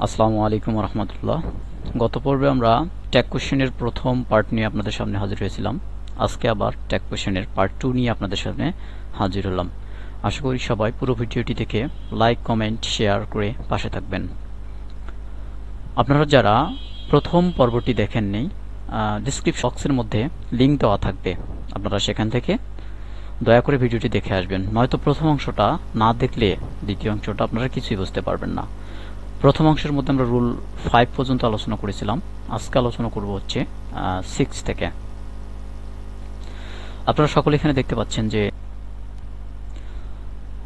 আসসালামু আলাইকুম রহমতুল্লাহ। গত পর্বে আমরা ট্যাগ কোশ্চেনের প্রথম পার্ট নিয়ে আপনাদের সামনে হাজির হয়েছিলাম। আজকে আবার ট্যাগ কোশ্চেনের পার্ট 2 নিয়ে আপনাদের সামনে হাজির হলাম। আশা করি সবাই পুরো ভিডিওটি দেখে লাইক, কমেন্ট, শেয়ার করে পাশে থাকবেন। আপনারা যারা প্রথম পর্বটি দেখেননি, ডেসক্রিপশন বক্সের মধ্যে লিঙ্ক দেওয়া থাকবে, আপনারা সেখান থেকে দয়া করে ভিডিওটি দেখে আসবেন। নয়তো প্রথম অংশটা না দেখলে দ্বিতীয় অংশটা আপনারা কিছুই বুঝতে পারবেন না। প্রথম অংশের মধ্যে আমরা রুল 5 পর্যন্ত আলোচনা করেছিলাম। আজকে আলোচনা করব হচ্ছে 6 থেকে। আপনারা সকলে এখানে দেখতে পাচ্ছেন যে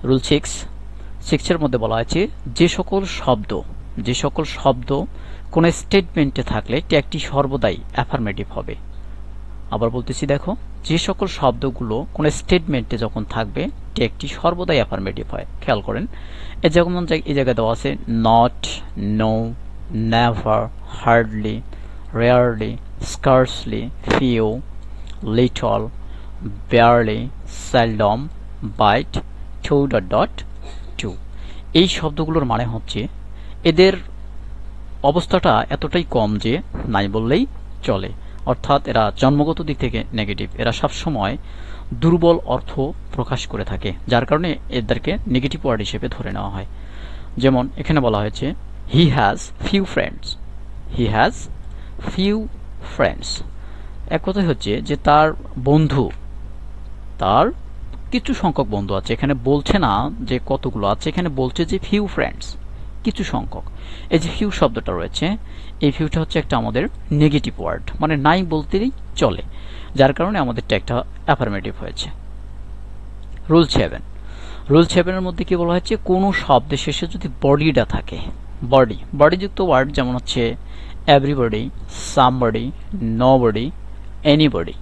রুল 6 এর মধ্যে বলা আছে যে সকল শব্দ কোন স্টেটমেন্টে থাকলে ট্যাগটি সর্বদাই অ্যাফার্মেটিভ হবে। আবার বলতেছি, দেখো, যে সকল শব্দগুলো কোন স্টেটমেন্টে যখন থাকবে ট্যাগটি সর্বদাই অ্যাফার্মেটিভ হয়। খেয়াল করেন, যেমন এই জায়গায় দেওয়া আছে not, no, never, hardly, rarely, scarcely, few, little, barely, seldom, bite, to. এই শব্দগুলোর মানে হচ্ছে এদের অবস্থাটা এতটাই কম যে নাই বললেই চলে, অর্থাৎ এরা জন্মগত দিক থেকে নেগেটিভ। এরা সবসময় দুর্বল অর্থ প্রকাশ করে থাকে, যার কারণে এদেরকে নেগেটিভ ওয়ার্ড হিসেবে ধরে নেওয়া হয়। যেমন এখানে বলা হয়েছে হি হ্যাজ ফিউ ফ্রেন্ডস। এক কথাই হচ্ছে যে তার কিছু সংখ্যক বন্ধু আছে। এখানে বলছে না যে কতগুলো আছে, এখানে বলছে যে ফিউ ফ্রেন্ডস, কিছু সংখ্যক। এই যে ফিউ শব্দটা রয়েছে, এই ফিউটা হচ্ছে একটা আমাদের নেগেটিভ ওয়ার্ড, মানে নাই বলতেই চলে, যার কারণে আমাদের ট্যাগটা অ্যাফার্মেটিভ হয়েছে। রুল 7 এর মধ্যে কি বলা হয়েছে, কোনো শব্দের শেষে যদি বডিটা থাকে, বডিযুক্ত ওয়ার্ড যেমন হচ্ছে এভরিবডি, সামবডি, নোবডি, এনিবডি।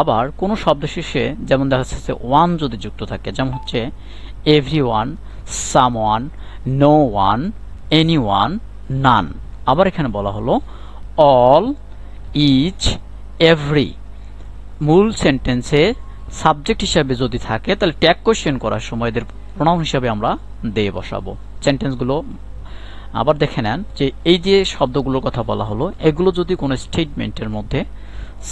আবার কোনো শব্দ শেষে যেমন দেখা যাচ্ছে ওয়ান যদি যুক্ত থাকে, যেমন হচ্ছে everyone, someone, no one, anyone, none. আবার এখানে বলা হলো অল, ইচ, এভরি। মূল সেন্টেন্সে সাবজেক্ট হিসাবে যদি থাকে তাহলে ট্যাগ কোশ্চেন করার সময় এদের প্রোনাউন হিসাবে আমরা দিয়ে বসাবো সেন্টেন্সগুলো। আবার দেখে নেন যে এই যে শব্দগুলোর কথা বলা হলো, এগুলো যদি কোনো স্টেটমেন্টের মধ্যে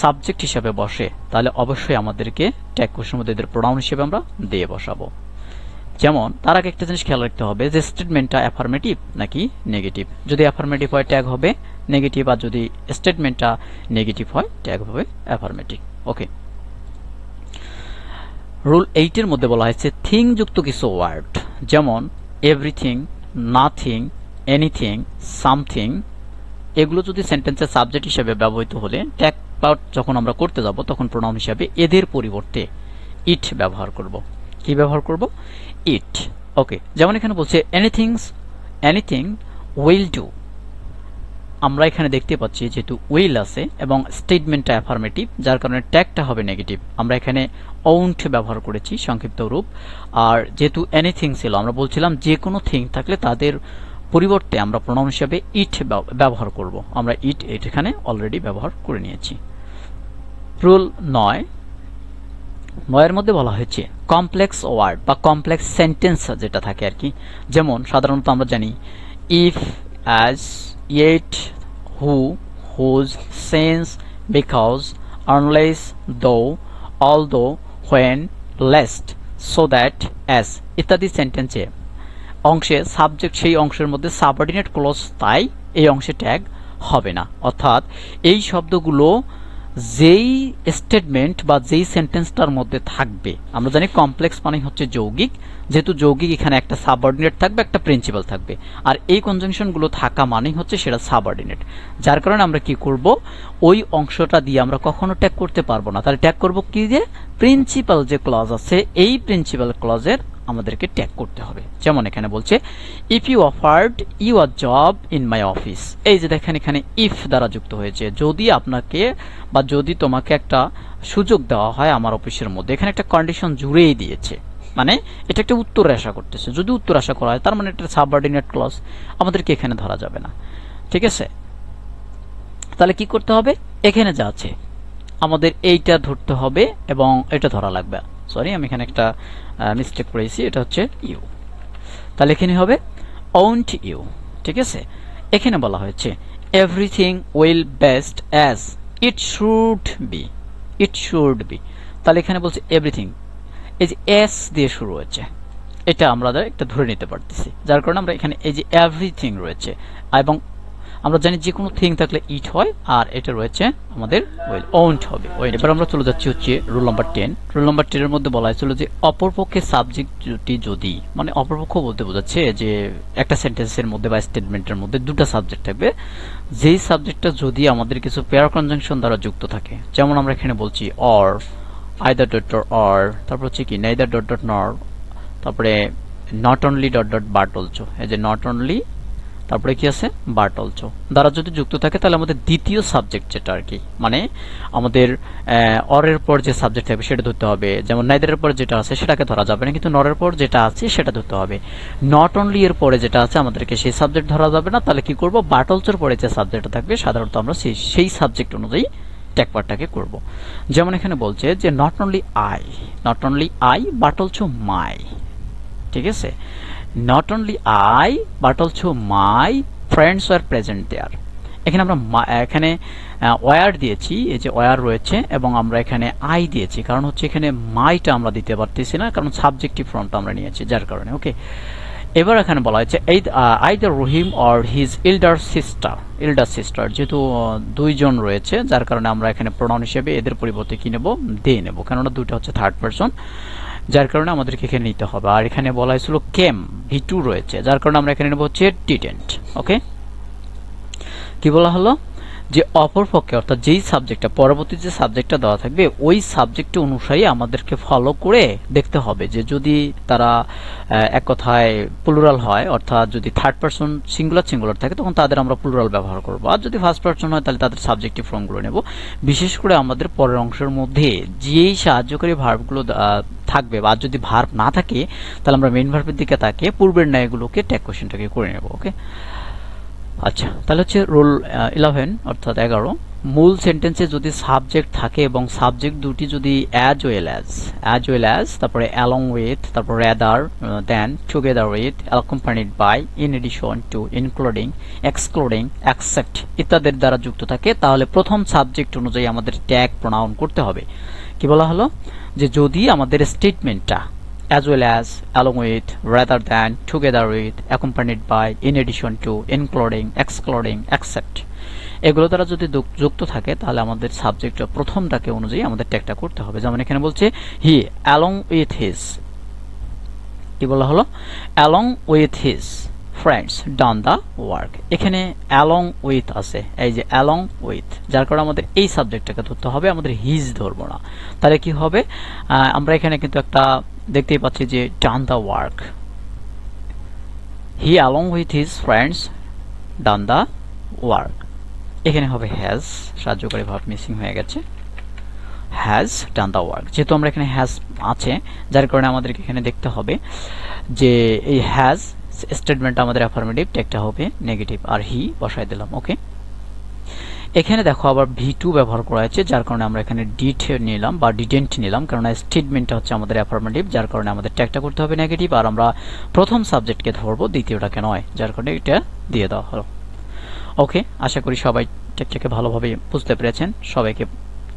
সাবজেক্ট হিসাবে বসে তাহলে অবশ্যই আমাদেরকে ট্যাগ কোশ্চেনের মধ্যে এদের প্রোনাউন হিসেবে আমরা দিয়ে বসাবো। যেমন তার আগে একটা জিনিস খেয়াল রাখতে হবে যে স্টেটমেন্টটা অ্যাফার্মেটিভ নাকি নেগেটিভ। যদি অ্যাফার্মেটিভ হয় ট্যাগ হবে নেগেটিভ, আর যদি স্টেটমেন্টটা নেগেটিভ হয় ট্যাগ হবে অ্যাফার্মেটিভ। ওকে। রুল 8 এর মধ্যে বলা হয়েছে থিং যুক্ত কিছু ওয়ার্ড, যেমন এভরিথিং, নাথিং, এনিথিং, সামথিং। এগুলো যদি সেন্টেন্সের সাবজেক্ট হিসেবে ব্যবহৃত হলে ট্যাগ পার্ট যখন আমরা করতে যাব তখন প্রোনাউন হিসাবে এদের পরিবর্তে ইট ব্যবহার করব। কি ব্যবহার করব? ইট। ওকে। যেমন এখানে বলছে এনিথিং উইল ডু। আমরা এখানে দেখতে পাচ্ছি যেহেতু উইল আছে এবং স্টেটমেন্টটা অ্যাফার্মেটিভ, যার কারণে ট্যাগটা হবে নেগেটিভ। আমরা এখানে ওন্ট ব্যবহার করেছি সংক্ষিপ্ত রূপ। আর যেহেতু এনিথিং ছিল, আমরা বলছিলাম যে কোনো থিং থাকলে তাদের পরিবর্তে আমরা প্রোনাউন হিসাবে ইট ব্যবহার করব। আমরা ইট এখানে অলরেডি ব্যবহার করে নিয়েছি। রুল 9 এর মধ্যে বলা হয়েছে কমপ্লেক্স ওয়ার্ড বা কমপ্লেক্স সেন্টেন্স যেটা থাকে আর কি। যেমন সাধারণত আমরা জানি if, as, yet, who, whose, since, because, unless, though, although, when, lest, so that, as ইত্যাদি সেন্টেন্সে অংশে সাবজেক্ট সেই অংশের মধ্যে সাবঅর্ডিনেট ক্লজ, তাই এই অংশে ট্যাগ হবে না। অর্থাৎ এই শব্দগুলো যেই স্টেটমেন্ট বা যেই সেন্টেন্সটার মধ্যে থাকবে, আমরা জানি কমপ্লেক্স মানে হচ্ছে যৌগিক, যেহেতু যৌগিক এখানে একটা সাবঅর্ডিনেট থাকবে, একটা প্রিন্সিপাল থাকবে, আর এই কনজাংশনগুলো থাকা মানেই হচ্ছে সেটা সাবঅর্ডিনেট। যার কারণে আমরা কি করব, ওই অংশটা দিয়ে আমরা কখনো ট্যাগ করতে পারবো না। তাহলে ট্যাগ করব কি দিয়ে? প্রিন্সিপাল যে ক্লজ আছে এই প্রিন্সিপাল ক্লজের আমাদেরকে ট্যাগ করতে হবে। যেমন এখানে বলছে if you offered you a job in my office. এই যে দেখেন এখানে ইফ দ্বারা যুক্ত হয়েছে, যদি আপনাকে বা যদি তোমাকে একটা সুযোগ দেওয়া হয় আমার অফিসের মধ্যে, এখানে একটা কন্ডিশন জুড়েই দিয়েছে, মানে এটা একটা উত্তর আশা করতেছে। যদি উত্তর আশা করা হয় তার মানে এটা সাবঅর্ডিনেট ক্লজ, আমাদেরকে এখানে ধরা যাবে না। ঠিক আছে, তাহলে কি করতে হবে? এখানে যা আছে আমাদের এইটা ধরতে হবে এবং এটা ধরা লাগবে। সরি, আমি এখানে একটা মিস্টেক করেছি, এটা হচ্ছে ইউ। তাহলে এখানে হবে ওন্ট ইউ। ঠিক আছে, এখানে বলা হয়েছে everything will best as it should be, it should be. তাহলে এখানে বলছে এভরিথিং, এই যে এস দিয়ে শুরু হয়েছে, এটা আমরা একটা ধরে নিতে পারতেছি, যার কারণে আমরা এখানে এই যে এভরিথিং রয়েছে, এবং আমরা জানি যে কোনো থিং থাকলে ইট হয়, আর এটা রয়েছে আমাদের উইল, ওন্ট হবে। এবার আমরা চলে যাচ্ছি হচ্ছে রুল নাম্বার 10। রুল নাম্বার 10 এর মধ্যে বলা হয়েছিল যে অপরপক্ষে সাবজেক্টটি যদি, মানে অপরপক্ষ বলতে বোঝাচ্ছে যে একটা সেন্টেন্সের মধ্যে বা স্টেটমেন্টের মধ্যে দুটো সাবজেক্ট থাকবে, যেই সাবজেক্টটা যদি আমাদের কিছু পেয়ার কনজাংশন দ্বারা যুক্ত থাকে, যেমন আমরা এখানে বলছি or, either dot dot or, তারপর হচ্ছে কি নেইদার ডট ডট নর, তারপরে not only dot dot but also, এই যে নট অনলি তারপরে কি আছে বাট অলসো দ্বারা যদি যুক্ত থাকে, তাহলে আমাদের দ্বিতীয় সাবজেক্ট যেটা আর কি, মানে আমাদের অরের পর যে সাবজেক্ট থাকবে সেটা ধরতে হবে। যেমন নাইদারের পর যেটা আছে সেটাকে ধরা যাবে না, কিন্তু নরের পর যেটা আছে সেটা ধরতে হবে। নট অনলি এর পরে যেটা আছে আমাদেরকে সেই সাবজেক্ট ধরা যাবে না, তাহলে কি করব, বাট অলসোর পরে যে সাবজেক্টটা থাকবে সাধারণত আমরা সেই সাবজেক্ট অনুযায়ী ট্যাগ পার্টটাকে করব। যেমন এখানে বলছে যে not only I but also my, ঠিক আছে, not only I but also my friends were present there। এখানে আমরা এখানে ওয়ার দিয়েছি, এই যে ওয়ার রয়েছে, এবং আমরা এখানে আই দিয়েছি, কারণ হচ্ছে এখানে মাইটা আমরা দিতে পারতেছি না, কারণ সাবজেক্টিভ ফর্মটা আমরা নিয়েছি, যার কারণে। ওকে, এবার এখানে বলা হয়েছে either Rahim or his elder sister, যেহেতু দুইজন রয়েছে, যার কারণে আমরা এখানে প্রোনাউন হিসেবে এদের পরিবর্তে কি নেব, দে নেব, কেননা দুইটা হচ্ছে থার্ড পারসন, যার কারণে আমাদেরকে এখানে নিতে হবে। আর এখানে বলা হয়েছিল কেম, ভি2 রয়েছে, যার কারণে আমরা এখানে নেব হচ্ছে ডিডেন্ট। ওকে, কি বলা হলো যে অপরপক্ষে, অর্থাৎ যেই সাবজেক্টটা পরবর্তী যে সাবজেক্টটা দেওয়া থাকবে ওই সাবজেক্ট অনুসারে আমাদেরকে ফলো করে দেখতে হবে যে যদি তারা এক কথায় প্লুরাল হয়, অর্থাৎ যদি থার্ড পারসন সিঙ্গুলার থাকে তখন তাদের আমরা প্লুরাল ব্যবহার করব, আর যদি ফার্স্ট পারসন হয় তাহলে তাদের সাবজেক্টিভ ফর্মগুলো নেব। বিশেষ করে আমাদের পরের অংশের মধ্যে যেই সাহায্যকারী ভার্বগুলো থাকবে, বা যদি ভার্ব না থাকে তাহলে আমরা মেইন ভার্বের দিকে তাকিয়ে পূর্বের ন্যায়গুলোকে ট্যাগ কোশ্চেনটাকে করে নেব। ওকে, আচ্ছা, তাহলে হচ্ছে রুল 11 অর্থাৎ 11, মূল সেন্টেন্সে যদি সাবজেক্ট থাকে এবং সাবজেক্ট দুটি যদি অ্যাজ ওয়েল অ্যাজ, তারপরে অ্যালং উইথ, তারপর rather than, together with, accompanied by, in addition to, including, excluding, except ইত্যাদির দ্বারা যুক্ত থাকে, তাহলে প্রথম সাবজেক্ট অনুযায়ী আমাদের ট্যাগ প্রোনাউন করতে হবে। কি বলা হলো যে যদি আমাদের স্টেটমেন্টটা as well as, along with, rather than, together with, accompanied by, in addition to, including, excluding, except এগুলো দ্বারা যদি যুক্ত থাকে তাহলে আমাদের সাবজেক্টের প্রথমটাকে অনুযায়ী আমাদের ট্যাগটা করতে হবে। যেমন এখানে বলছে হি along with his, কি বলা হলো, along with his friends done the work, এখানে along with আছে, এই যে along with, যার কারণে আমাদের এই সাবজেক্টটাকে ধরতে হবে, আমাদের হিজ ধরবো না। তাহলে কি হবে, আমরা এখানে কিন্তু একটা দেখতেই পাচ্ছি যে done the work, he along with his friends done the work, এখানে হবে has, সাহায্যকারী ভার্ব মিসিং হয়ে গেছে, has done the work, যেহেতু আমরা এখানে has আছে যার কারণে আমাদেরকে এখানে দেখতে হবে যে এই has স্টেটমেন্ট আমাদের অ্যাফার্মেটিভ, ট্যাগটা হবে নেগেটিভ, আর হি বসাই দিলাম। ওকে, এখানে দেখো আবার ভি2 ব্যবহার করা হয়েছে, যার কারণে আমরা এখানে ডিড নিলাম বা ডিডেন্ট নিলাম, কারণ স্টেটমেন্টটা হচ্ছে আমাদের অ্যাফার্মেটিভ, যার কারণে আমাদের ট্যাগটা করতে হবে নেগেটিভ, আর আমরা প্রথম সাবজেক্টকে ধরবো, দ্বিতীয়টাকে নয়, যার কারণে এটা দিয়ে দেওয়া হলো। ওকে, আশা করি সবাই ট্যাগটাকে ভালোভাবে বুঝতে পেরেছেন। সবাইকে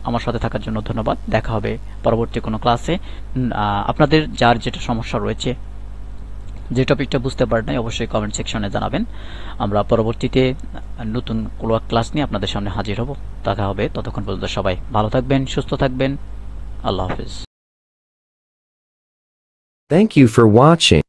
আমার সাথে থাকার জন্য ধন্যবাদ। দেখা হবে পরবর্তী কোনো ক্লাসে। আপনাদের যার যেটা সমস্যা রয়েছে, যে টপিকটা বুঝতে পারেন নাই, অবশ্যই কমেন্ট সেকশনে জানাবেন। আমরা পরবর্তীতে নতুন কোনো ক্লাস নিয়ে আপনাদের সামনে হাজির হব। দেখা হবে, ততক্ষণ পর্যন্ত সবাই ভালো থাকবেন, সুস্থ থাকবেন। আল্লাহ হাফেজ। Thank you for watching.